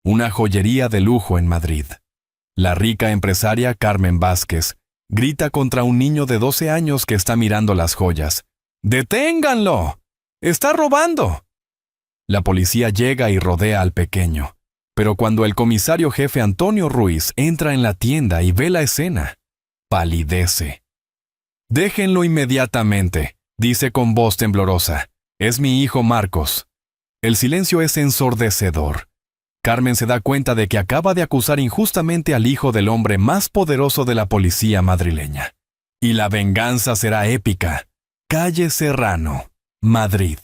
una joyería de lujo en Madrid. La rica empresaria Carmen Vázquez grita contra un niño de 12 años que está mirando las joyas. ¡Deténganlo! ¡Está robando! La policía llega y rodea al pequeño. Pero cuando el comisario jefe Antonio Ruiz entra en la tienda y ve la escena, palidece. «Déjenlo inmediatamente», dice con voz temblorosa. «Es mi hijo Marcos». El silencio es ensordecedor. Carmen se da cuenta de que acaba de acusar injustamente al hijo del hombre más poderoso de la policía madrileña. Y la venganza será épica. Calle Serrano, Madrid.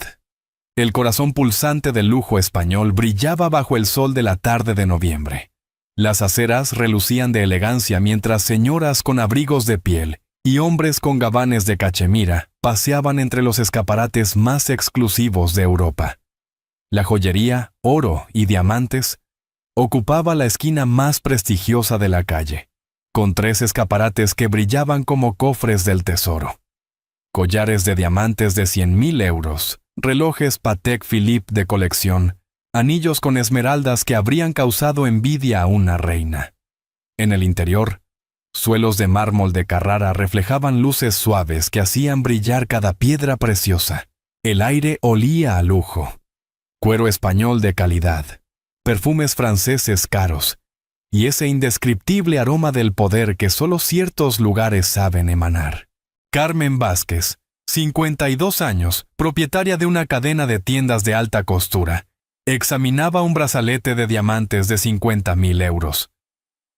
El corazón pulsante del lujo español brillaba bajo el sol de la tarde de noviembre. Las aceras relucían de elegancia mientras señoras con abrigos de piel y hombres con gabanes de cachemira paseaban entre los escaparates más exclusivos de Europa. La joyería, oro y diamantes ocupaba la esquina más prestigiosa de la calle, con 3 escaparates que brillaban como cofres del tesoro. Collares de diamantes de 100.000 euros, relojes Patek Philippe de colección, anillos con esmeraldas que habrían causado envidia a una reina. En el interior, suelos de mármol de Carrara reflejaban luces suaves que hacían brillar cada piedra preciosa. El aire olía a lujo. Cuero español de calidad, perfumes franceses caros, y ese indescriptible aroma del poder que solo ciertos lugares saben emanar. Carmen Vázquez, 52 años, propietaria de una cadena de tiendas de alta costura, examinaba un brazalete de diamantes de 50.000 euros.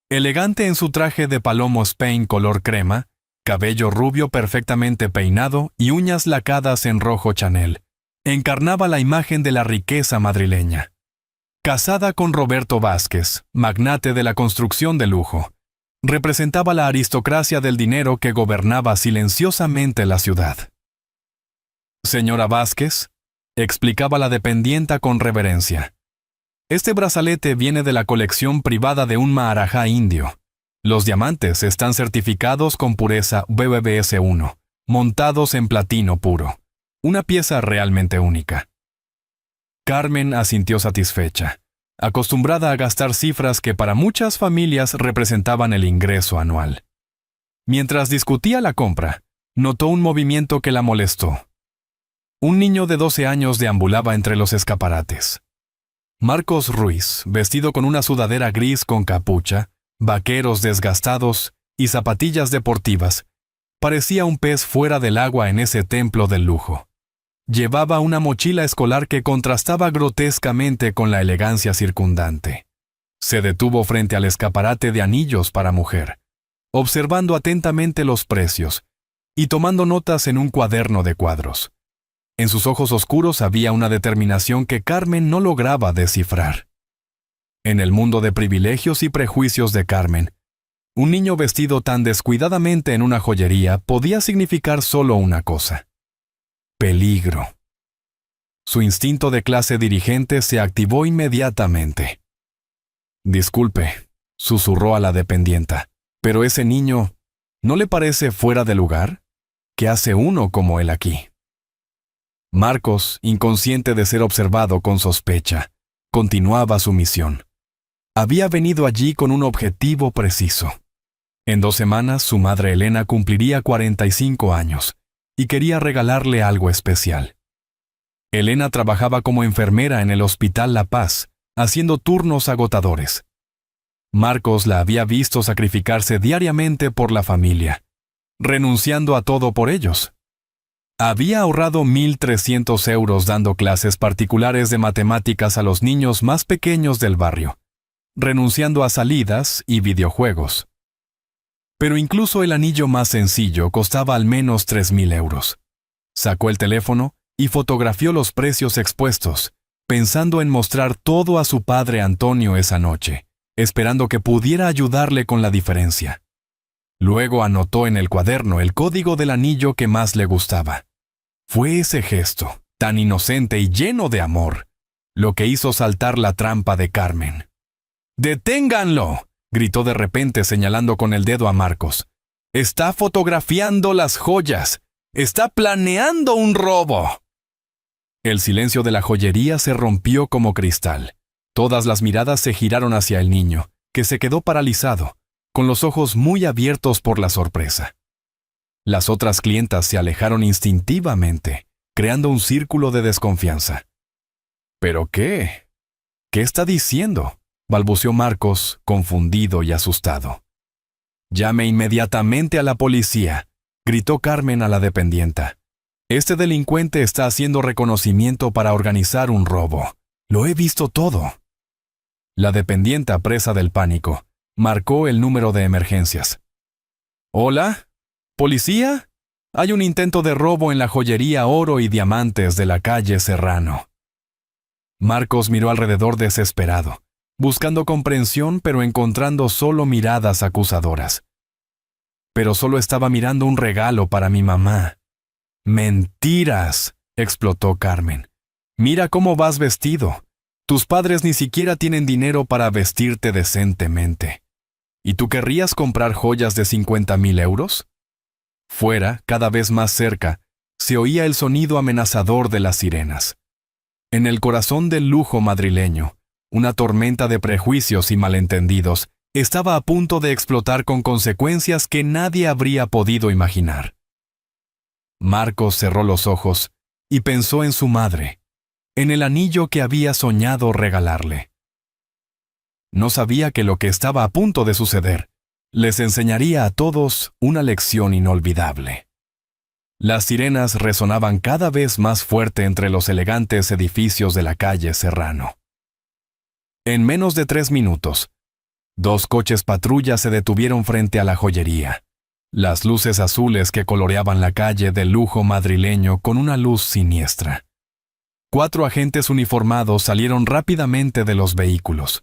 Elegante en su traje de palomo Spain color crema, cabello rubio perfectamente peinado y uñas lacadas en rojo Chanel, encarnaba la imagen de la riqueza madrileña. Casada con Roberto Vázquez, magnate de la construcción de lujo, representaba la aristocracia del dinero que gobernaba silenciosamente la ciudad. «Señora Vázquez», explicaba la dependienta con reverencia, «este brazalete viene de la colección privada de un maharajá indio. Los diamantes están certificados con pureza BBS1, montados en platino puro. Una pieza realmente única». Carmen asintió satisfecha, acostumbrada a gastar cifras que para muchas familias representaban el ingreso anual. Mientras discutía la compra, notó un movimiento que la molestó. Un niño de 12 años deambulaba entre los escaparates. Marcos Ruiz, vestido con una sudadera gris con capucha, vaqueros desgastados y zapatillas deportivas, parecía un pez fuera del agua en ese templo del lujo. Llevaba una mochila escolar que contrastaba grotescamente con la elegancia circundante. Se detuvo frente al escaparate de anillos para mujer, observando atentamente los precios y tomando notas en un cuaderno de cuadros. En sus ojos oscuros había una determinación que Carmen no lograba descifrar. En el mundo de privilegios y prejuicios de Carmen, un niño vestido tan descuidadamente en una joyería podía significar solo una cosa: peligro. Su instinto de clase dirigente se activó inmediatamente. «Disculpe», susurró a la dependienta, «pero ese niño, ¿no le parece fuera de lugar? ¿Qué hace uno como él aquí?» Marcos, inconsciente de ser observado con sospecha, continuaba su misión. Había venido allí con un objetivo preciso. En 2 semanas su madre Elena cumpliría 45 años y quería regalarle algo especial. Elena trabajaba como enfermera en el Hospital La Paz, haciendo turnos agotadores. Marcos la había visto sacrificarse diariamente por la familia, renunciando a todo por ellos. Había ahorrado 1.300 euros dando clases particulares de matemáticas a los niños más pequeños del barrio, renunciando a salidas y videojuegos. Pero incluso el anillo más sencillo costaba al menos 3.000 euros. Sacó el teléfono y fotografió los precios expuestos, pensando en mostrar todo a su padre Antonio esa noche, esperando que pudiera ayudarle con la diferencia. Luego anotó en el cuaderno el código del anillo que más le gustaba. Fue ese gesto, tan inocente y lleno de amor, lo que hizo saltar la trampa de Carmen. «¡Deténganlo!», gritó de repente señalando con el dedo a Marcos. «Está fotografiando las joyas. Está planeando un robo». El silencio de la joyería se rompió como cristal. Todas las miradas se giraron hacia el niño, que se quedó paralizado, con los ojos muy abiertos por la sorpresa. Las otras clientas se alejaron instintivamente, creando un círculo de desconfianza. ¿Pero qué? ¿Qué está diciendo?, balbuceó Marcos, confundido y asustado. «Llame inmediatamente a la policía», gritó Carmen a la dependienta. «Este delincuente está haciendo reconocimiento para organizar un robo. Lo he visto todo». La dependienta, presa del pánico, marcó el número de emergencias. «¿Hola? ¿Policía? Hay un intento de robo en la joyería Oro y Diamantes de la calle Serrano». Marcos miró alrededor desesperado, buscando comprensión pero encontrando solo miradas acusadoras. «Pero solo estaba mirando un regalo para mi mamá». «¡Mentiras!», explotó Carmen. «Mira cómo vas vestido. Tus padres ni siquiera tienen dinero para vestirte decentemente. ¿Y tú querrías comprar joyas de 50,000 euros?» Fuera, cada vez más cerca, se oía el sonido amenazador de las sirenas. En el corazón del lujo madrileño, una tormenta de prejuicios y malentendidos estaba a punto de explotar con consecuencias que nadie habría podido imaginar. Marcos cerró los ojos y pensó en su madre, en el anillo que había soñado regalarle. No sabía que lo que estaba a punto de suceder les enseñaría a todos una lección inolvidable. Las sirenas resonaban cada vez más fuerte entre los elegantes edificios de la calle Serrano. En menos de 3 minutos, 2 coches patrulla se detuvieron frente a la joyería. Las luces azules que coloreaban la calle del lujo madrileño con una luz siniestra. 4 agentes uniformados salieron rápidamente de los vehículos.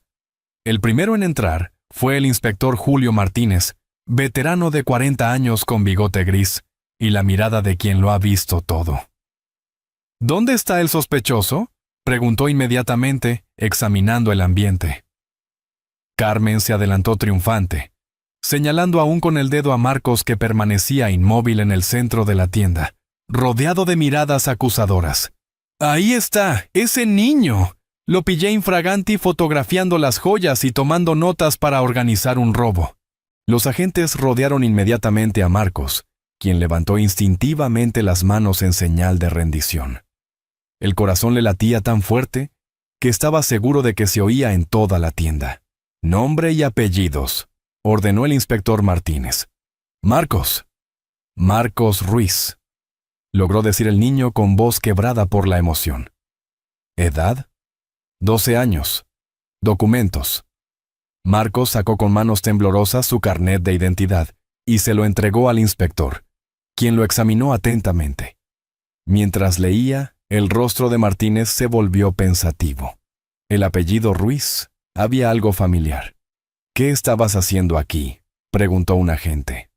El primero en entrar fue el inspector Julio Martínez, veterano de 40 años con bigote gris y la mirada de quien lo ha visto todo. «¿Dónde está el sospechoso?», preguntó inmediatamente, examinando el ambiente. Carmen se adelantó triunfante, señalando aún con el dedo a Marcos, que permanecía inmóvil en el centro de la tienda, rodeado de miradas acusadoras. «Ahí está, ese niño. Lo pillé infraganti fotografiando las joyas y tomando notas para organizar un robo». Los agentes rodearon inmediatamente a Marcos, quien levantó instintivamente las manos en señal de rendición. El corazón le latía tan fuerte que estaba seguro de que se oía en toda la tienda. «Nombre y apellidos», ordenó el inspector Martínez. «Marcos. Marcos Ruiz», logró decir el niño con voz quebrada por la emoción. «¿Edad? 12 años. Documentos». Marcos sacó con manos temblorosas su carnet de identidad y se lo entregó al inspector, quien lo examinó atentamente. Mientras leía, el rostro de Martínez se volvió pensativo. El apellido Ruiz, había algo familiar. «¿Qué estabas haciendo aquí?», preguntó un agente.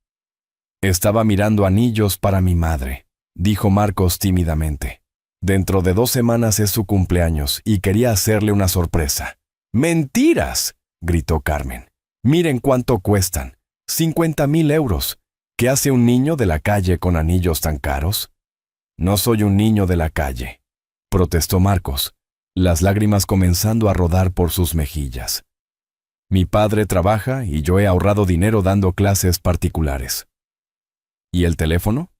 «Estaba mirando anillos para mi madre», dijo Marcos tímidamente. «Dentro de 2 semanas es su cumpleaños y quería hacerle una sorpresa». «¡Mentiras!», gritó Carmen. «Miren cuánto cuestan. 50,000 euros. ¿Qué hace un niño de la calle con anillos tan caros?». «No soy un niño de la calle», protestó Marcos, las lágrimas comenzando a rodar por sus mejillas. «Mi padre trabaja y yo he ahorrado dinero dando clases particulares». «¿Y el teléfono?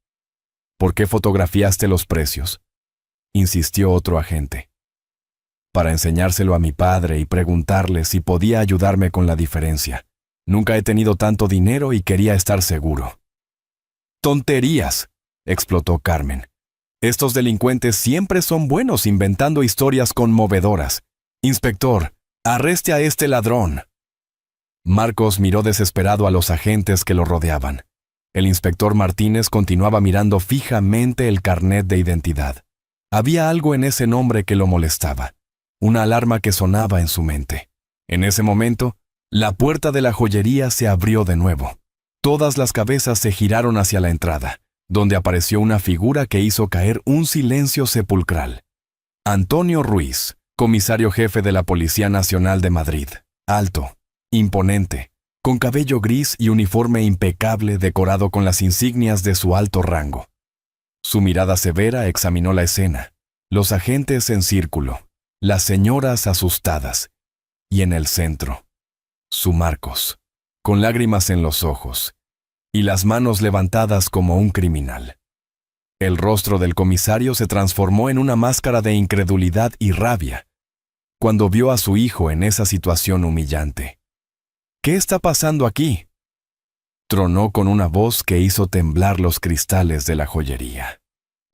¿Por qué fotografiaste los precios?», insistió otro agente. «Para enseñárselo a mi padre y preguntarle si podía ayudarme con la diferencia. Nunca he tenido tanto dinero y quería estar seguro». «¡Tonterías!», explotó Carmen. «Estos delincuentes siempre son buenos inventando historias conmovedoras. Inspector, arreste a este ladrón». Marcos miró desesperado a los agentes que lo rodeaban. El inspector Martínez continuaba mirando fijamente el carnet de identidad. Había algo en ese nombre que lo molestaba, una alarma que sonaba en su mente. En ese momento, la puerta de la joyería se abrió de nuevo. Todas las cabezas se giraron hacia la entrada, donde apareció una figura que hizo caer un silencio sepulcral. Antonio Ruiz, comisario jefe de la Policía Nacional de Madrid, alto, imponente, con cabello gris y uniforme impecable decorado con las insignias de su alto rango. Su mirada severa examinó la escena, los agentes en círculo, las señoras asustadas Y en el centro, su Marcos, con lágrimas en los ojos y las manos levantadas como un criminal. El rostro del comisario se transformó en una máscara de incredulidad y rabia cuando vio a su hijo en esa situación humillante. ¿Qué está pasando aquí?, tronó con una voz que hizo temblar los cristales de la joyería.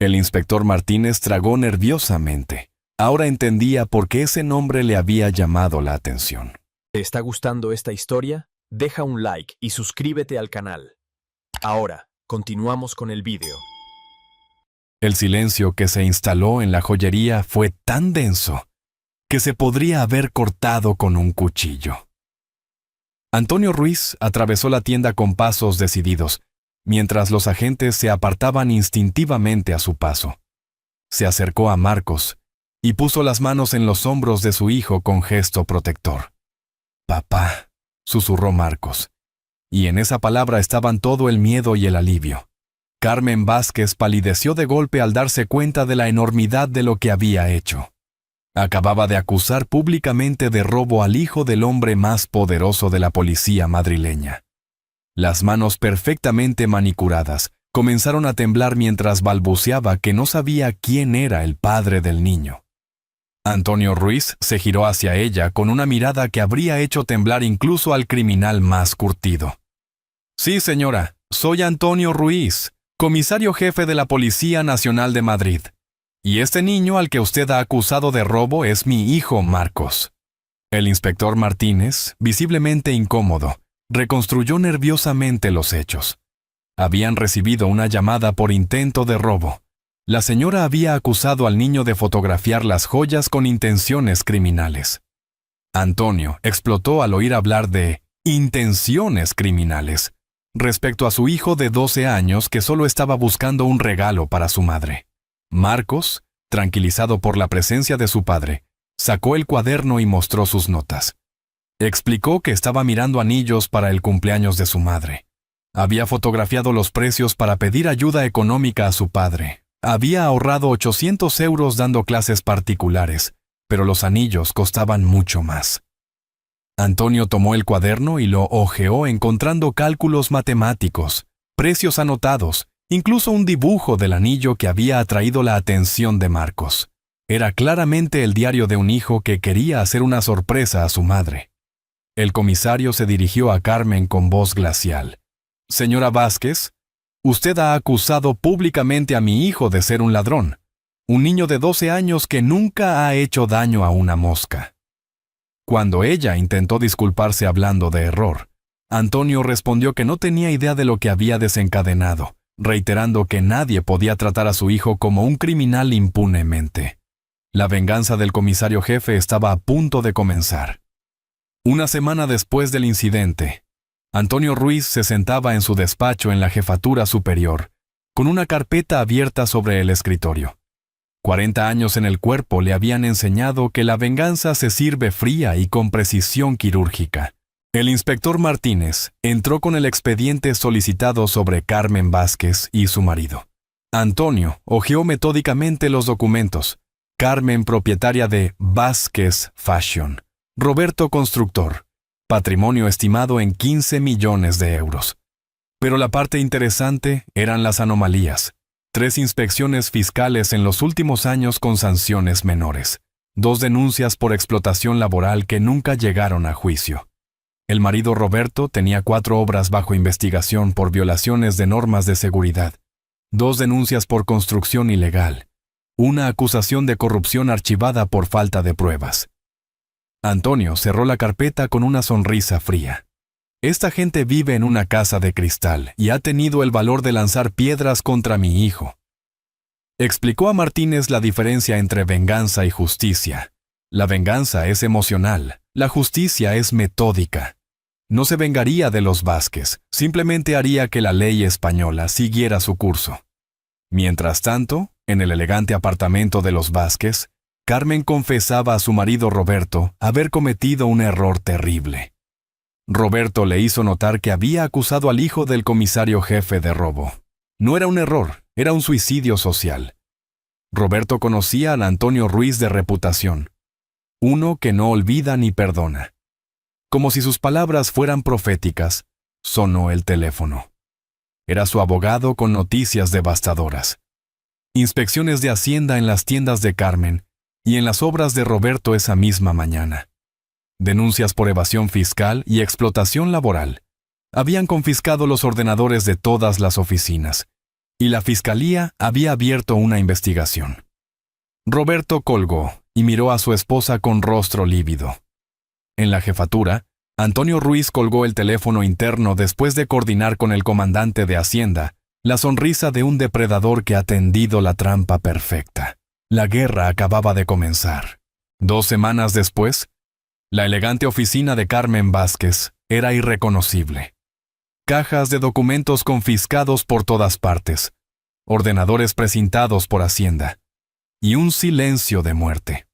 El inspector Martínez tragó nerviosamente. Ahora entendía por qué ese nombre le había llamado la atención. ¿Te está gustando esta historia? Deja un like y suscríbete al canal. Ahora, continuamos con el vídeo. El silencio que se instaló en la joyería fue tan denso que se podría haber cortado con un cuchillo. Antonio Ruiz atravesó la tienda con pasos decididos, mientras los agentes se apartaban instintivamente a su paso. Se acercó a Marcos y puso las manos en los hombros de su hijo con gesto protector. «Papá», susurró Marcos, y en esa palabra estaban todo el miedo y el alivio. Carmen Vázquez palideció de golpe al darse cuenta de la enormidad de lo que había hecho. Acababa de acusar públicamente de robo al hijo del hombre más poderoso de la policía madrileña. Las manos perfectamente manicuradas comenzaron a temblar mientras balbuceaba que no sabía quién era el padre del niño. Antonio Ruiz se giró hacia ella con una mirada que habría hecho temblar incluso al criminal más curtido. «Sí, señora, soy Antonio Ruiz, comisario jefe de la Policía Nacional de Madrid. Y este niño al que usted ha acusado de robo es mi hijo Marcos». El inspector Martínez, visiblemente incómodo, reconstruyó nerviosamente los hechos. Habían recibido una llamada por intento de robo. La señora había acusado al niño de fotografiar las joyas con intenciones criminales. Antonio explotó al oír hablar de intenciones criminales respecto a su hijo de 12 años que solo estaba buscando un regalo para su madre. Marcos, tranquilizado por la presencia de su padre, sacó el cuaderno y mostró sus notas. Explicó que estaba mirando anillos para el cumpleaños de su madre. Había fotografiado los precios para pedir ayuda económica a su padre. Había ahorrado 800 euros dando clases particulares, pero los anillos costaban mucho más. Antonio tomó el cuaderno y lo hojeó encontrando cálculos matemáticos, precios anotados, incluso un dibujo del anillo que había atraído la atención de Marcos. Era claramente el diario de un hijo que quería hacer una sorpresa a su madre. El comisario se dirigió a Carmen con voz glacial. «Señora Vázquez, usted ha acusado públicamente a mi hijo de ser un ladrón, un niño de 12 años que nunca ha hecho daño a una mosca». Cuando ella intentó disculparse hablando de error, Antonio respondió que no tenía idea de lo que había desencadenado, reiterando que nadie podía tratar a su hijo como un criminal impunemente. La venganza del comisario jefe estaba a punto de comenzar. Una semana después del incidente, Antonio Ruiz se sentaba en su despacho en la jefatura superior, con una carpeta abierta sobre el escritorio. 40 años en el cuerpo le habían enseñado que la venganza se sirve fría y con precisión quirúrgica. El inspector Martínez entró con el expediente solicitado sobre Carmen Vázquez y su marido. Antonio hojeó metódicamente los documentos. Carmen, propietaria de Vázquez Fashion. Roberto, constructor. Patrimonio estimado en 15 millones de euros. Pero la parte interesante eran las anomalías. 3 inspecciones fiscales en los últimos años con sanciones menores. 2 denuncias por explotación laboral que nunca llegaron a juicio. El marido Roberto tenía 4 obras bajo investigación por violaciones de normas de seguridad. 2 denuncias por construcción ilegal. Una acusación de corrupción archivada por falta de pruebas. Antonio cerró la carpeta con una sonrisa fría. Esta gente vive en una casa de cristal y ha tenido el valor de lanzar piedras contra mi hijo. Explicó a Martínez la diferencia entre venganza y justicia. La venganza es emocional, la justicia es metódica. No se vengaría de los Vázquez, simplemente haría que la ley española siguiera su curso. Mientras tanto, en el elegante apartamento de los Vázquez, Carmen confesaba a su marido Roberto haber cometido un error terrible. Roberto le hizo notar que había acusado al hijo del comisario jefe de robo. No era un error, era un suicidio social. Roberto conocía al Antonio Ruiz de reputación. uno que no olvida ni perdona. Como si sus palabras fueran proféticas, sonó el teléfono. Era su abogado con noticias devastadoras. Inspecciones de Hacienda en las tiendas de Carmen y en las obras de Roberto esa misma mañana. Denuncias por evasión fiscal y explotación laboral. Habían confiscado los ordenadores de todas las oficinas, y la fiscalía había abierto una investigación. Roberto colgó y miró a su esposa con rostro lívido. En la jefatura, Antonio Ruiz colgó el teléfono interno después de coordinar con el comandante de Hacienda la sonrisa de un depredador que ha tendido la trampa perfecta. La guerra acababa de comenzar. 2 semanas después, la elegante oficina de Carmen Vázquez era irreconocible. Cajas de documentos confiscados por todas partes, ordenadores precintados por Hacienda, y un silencio de muerte.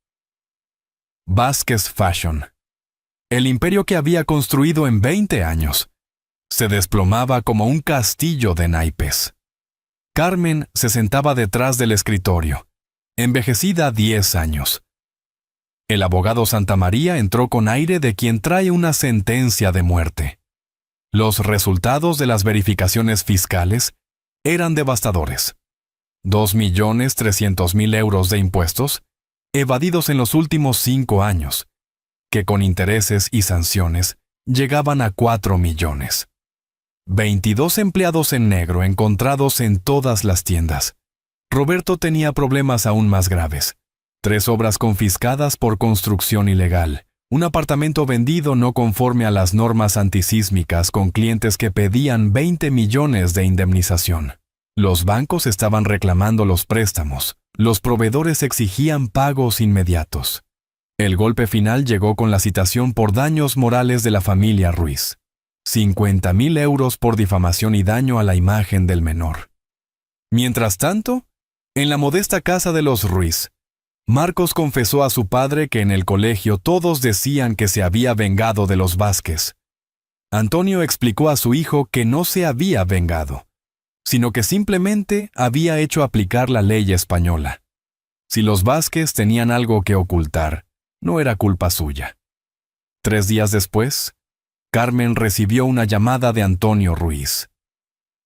Vázquez Fashion, el imperio que había construido en 20 años, se desplomaba como un castillo de naipes. Carmen se sentaba detrás del escritorio, envejecida 10 años. El abogado Santamaría entró con aire de quien trae una sentencia de muerte. Los resultados de las verificaciones fiscales eran devastadores. 2.300.000 euros de impuestos evadidos en los últimos 5 años, que con intereses y sanciones llegaban a 4 millones. 22 empleados en negro encontrados en todas las tiendas. Roberto tenía problemas aún más graves. 3 obras confiscadas por construcción ilegal. Un apartamento vendido no conforme a las normas antisísmicas con clientes que pedían 20 millones de indemnización. Los bancos estaban reclamando los préstamos. Los proveedores exigían pagos inmediatos. El golpe final llegó con la citación por daños morales de la familia Ruiz. 50.000 euros por difamación y daño a la imagen del menor. Mientras tanto, en la modesta casa de los Ruiz, Marcos confesó a su padre que en el colegio todos decían que se había vengado de los Vázquez. Antonio explicó a su hijo que no se había vengado, sino que simplemente había hecho aplicar la ley española. Si los Vázquez tenían algo que ocultar, no era culpa suya. 3 días después, Carmen recibió una llamada de Antonio Ruiz.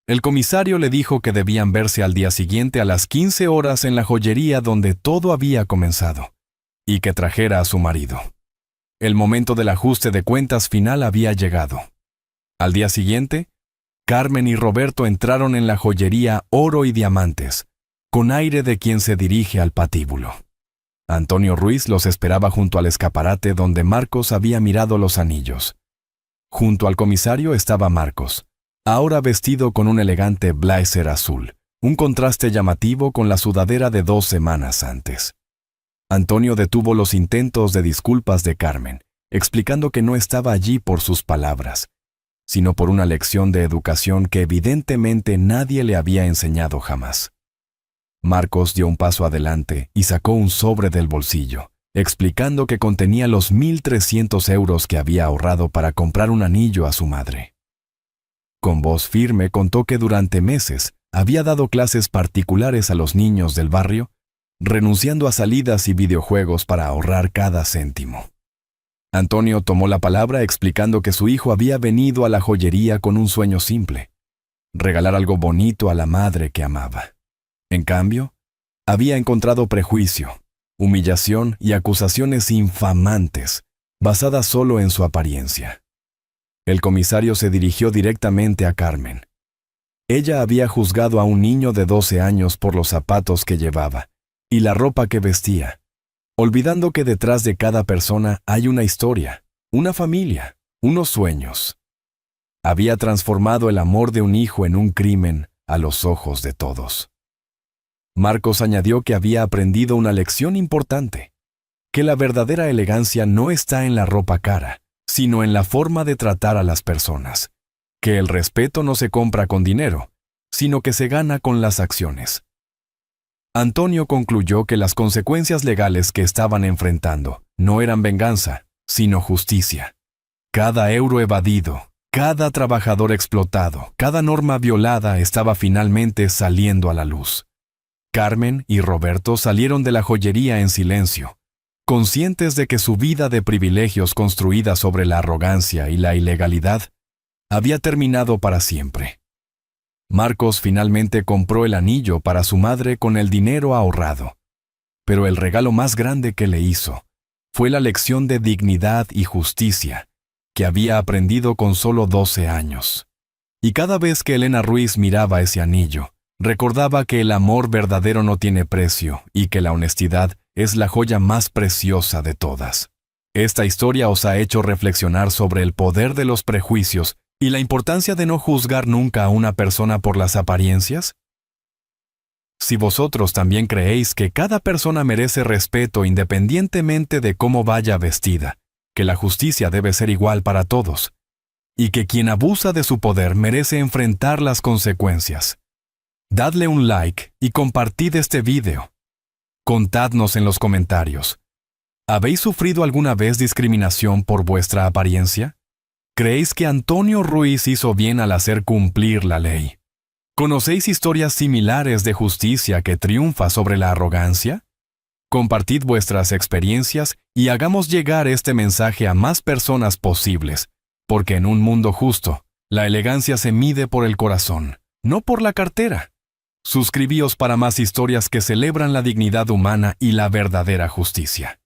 El comisario le dijo que debían verse al día siguiente a las 15 horas en la joyería donde todo había comenzado, y que trajera a su marido. El momento del ajuste de cuentas final había llegado. Al día siguiente, Carmen y Roberto entraron en la joyería Oro y Diamantes, con aire de quien se dirige al patíbulo. Antonio Ruiz los esperaba junto al escaparate donde Marcos había mirado los anillos. Junto al comisario estaba Marcos, ahora vestido con un elegante blazer azul, un contraste llamativo con la sudadera de 2 semanas antes. Antonio detuvo los intentos de disculpas de Carmen, explicando que no estaba allí por sus palabras, sino por una lección de educación que evidentemente nadie le había enseñado jamás. Marcos dio un paso adelante y sacó un sobre del bolsillo, explicando que contenía los 1.300 euros que había ahorrado para comprar un anillo a su madre. Con voz firme contó que durante meses había dado clases particulares a los niños del barrio, renunciando a salidas y videojuegos para ahorrar cada céntimo. Antonio tomó la palabra explicando que su hijo había venido a la joyería con un sueño simple: regalar algo bonito a la madre que amaba. En cambio, había encontrado prejuicio, humillación y acusaciones infamantes, basadas solo en su apariencia. El comisario se dirigió directamente a Carmen. Ella había juzgado a un niño de 12 años por los zapatos que llevaba y la ropa que vestía, olvidando que detrás de cada persona hay una historia, una familia, unos sueños. Había transformado el amor de un hijo en un crimen a los ojos de todos. Marcos añadió que había aprendido una lección importante, que la verdadera elegancia no está en la ropa cara, sino en la forma de tratar a las personas, que el respeto no se compra con dinero, sino que se gana con las acciones. Antonio concluyó que las consecuencias legales que estaban enfrentando no eran venganza, sino justicia. Cada euro evadido, cada trabajador explotado, cada norma violada estaba finalmente saliendo a la luz. Carmen y Roberto salieron de la joyería en silencio, conscientes de que su vida de privilegios construida sobre la arrogancia y la ilegalidad había terminado para siempre. Marcos finalmente compró el anillo para su madre con el dinero ahorrado, pero el regalo más grande que le hizo fue la lección de dignidad y justicia que había aprendido con solo 12 años. Y cada vez que Elena Ruiz miraba ese anillo, recordaba que el amor verdadero no tiene precio y que la honestidad es la joya más preciosa de todas. Esta historia os ha hecho reflexionar sobre el poder de los prejuicios y la importancia de no juzgar nunca a una persona por las apariencias. Si vosotros también creéis que cada persona merece respeto independientemente de cómo vaya vestida, que la justicia debe ser igual para todos, y que quien abusa de su poder merece enfrentar las consecuencias, dadle un like y compartid este video. Contadnos en los comentarios. ¿Habéis sufrido alguna vez discriminación por vuestra apariencia? ¿Creéis que Antonio Ruiz hizo bien al hacer cumplir la ley? ¿Conocéis historias similares de justicia que triunfa sobre la arrogancia? Compartid vuestras experiencias y hagamos llegar este mensaje a más personas posibles, porque en un mundo justo, la elegancia se mide por el corazón, no por la cartera. Suscribíos para más historias que celebran la dignidad humana y la verdadera justicia.